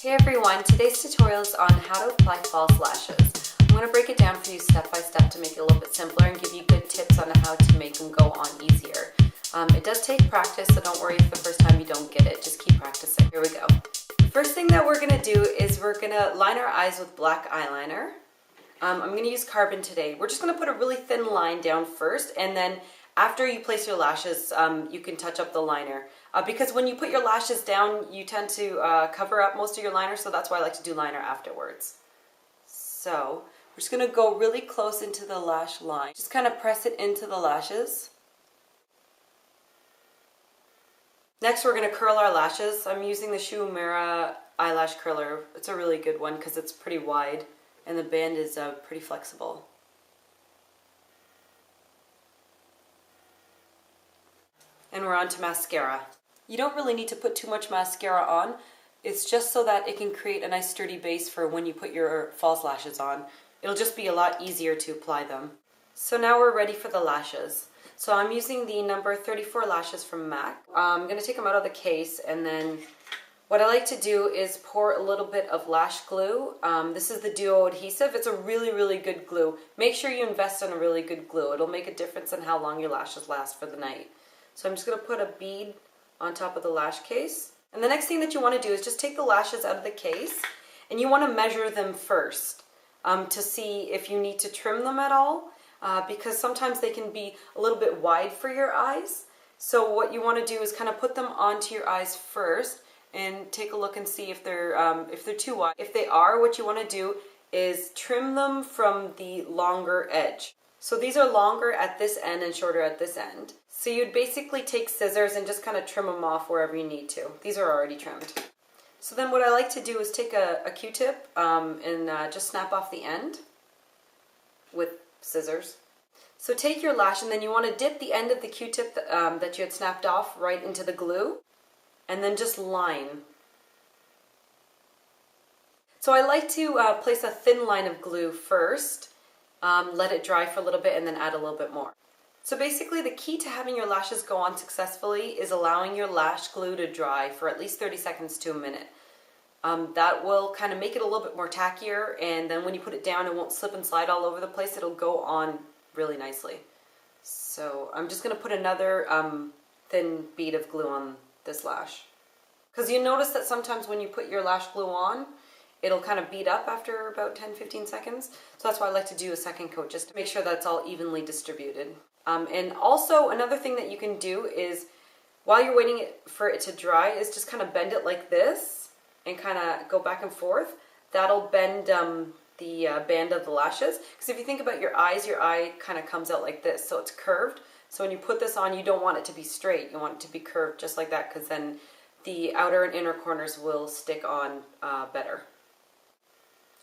Hey everyone, today's tutorial is on how to apply false lashes. I'm going to break it down for you step by step to make it a little bit simpler and give you good tips on how to make them go on easier. It does take practice, so don't worry if the first time you don't get it, just keep practicing. Here we go. The first thing that we're going to do is we're going to line our eyes with black eyeliner. I'm going to use Carbon today. We're just going to put a really thin line down first, and then after you place your lashes, you can touch up the liner. Because when you put your lashes down, you tend to cover up most of your liner, so that's why I like to do liner afterwards. So we're just going to go really close into the lash line. Just kind of press it into the lashes. Next, we're going to curl our lashes. I'm using the Shu Uemura eyelash curler. It's a really good one because it's pretty wide and the band is pretty flexible. And we're on to mascara. You don't really need to put too much mascara on. It's just so that it can create a nice sturdy base for when you put your false lashes on. It'll just be a lot easier to apply them. So now we're ready for the lashes. So I'm using the number 34 lashes from MAC. I'm going to take them out of the case, and then what I like to do is pour a little bit of lash glue. This is the Duo adhesive. It's a really, really good glue. Make sure you invest in a really good glue. It'll make a difference in how long your lashes last for the night. So I'm just going to put a bead on top of the lash case. And the next thing that you want to do is just take the lashes out of the case, and you want to measure them first to see if you need to trim them at all. Because sometimes they can be a little bit wide for your eyes. So what you want to do is kind of put them onto your eyes first and take a look and see if they're too wide. If they are, what you want to do is trim them from the longer edge. So these are longer at this end and shorter at this end. So you'd basically take scissors and just kind of trim them off wherever you need to. These are already trimmed. So then what I like to do is take a Q-tip and just snap off the end with scissors. So take your lash, and then you want to dip the end of the Q-tip that you had snapped off right into the glue, and then just line. So I like to place a thin line of glue first, let it dry for a little bit, and then add a little bit more. So basically the key to having your lashes go on successfully is allowing your lash glue to dry for at least 30 seconds to a minute. That will kind of make it a little bit more tackier, and then when you put it down, it won't slip and slide all over the place. It'll go on really nicely. So I'm just going to put another thin bead of glue on this lash. Because you notice that sometimes when you put your lash glue on, it'll kind of bead up after about 10-15 seconds. So that's why I like to do a second coat, just to make sure that's all evenly distributed. And also another thing that you can do is, while you're waiting for it to dry, is just kind of bend it like this and kind of go back and forth. That'll bend the band of the lashes. Because if you think about your eyes, your eye kind of comes out like this, so it's curved. So when you put this on, you don't want it to be straight. You want it to be curved just like that, because then the outer and inner corners will stick on better.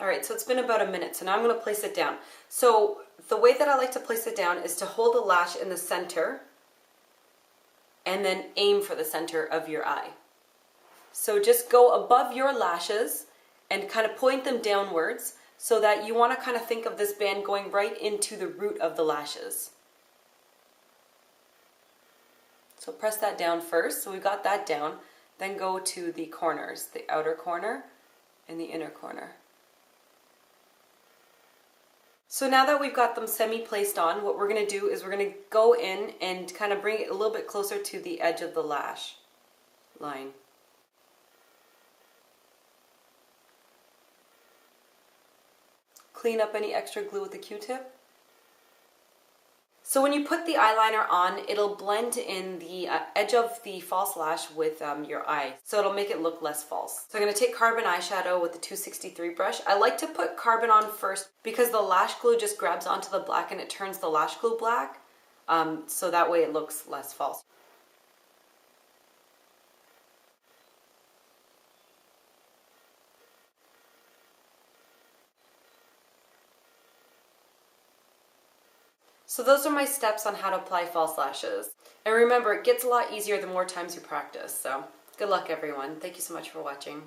Alright, so it's been about a minute, so now I'm going to place it down. So the way that I like to place it down is to hold the lash in the center and then aim for the center of your eye. So just go above your lashes and kind of point them downwards, so that you want to kind of think of this band going right into the root of the lashes. So press that down first. So we've got that down. Then go to the corners, the outer corner and the inner corner. So now that we've got them semi-placed on, what we're going to do is we're going to go in and kind of bring it a little bit closer to the edge of the lash line. Clean up any extra glue with the Q-tip. So when you put the eyeliner on, it'll blend in the edge of the false lash with your eye. So it'll make it look less false. So I'm going to take Carbon eyeshadow with the 263 brush. I like to put Carbon on first because the lash glue just grabs onto the black and it turns the lash glue black. So that way it looks less false. So those are my steps on how to apply false lashes. And remember, it gets a lot easier the more times you practice. So good luck everyone. Thank you so much for watching.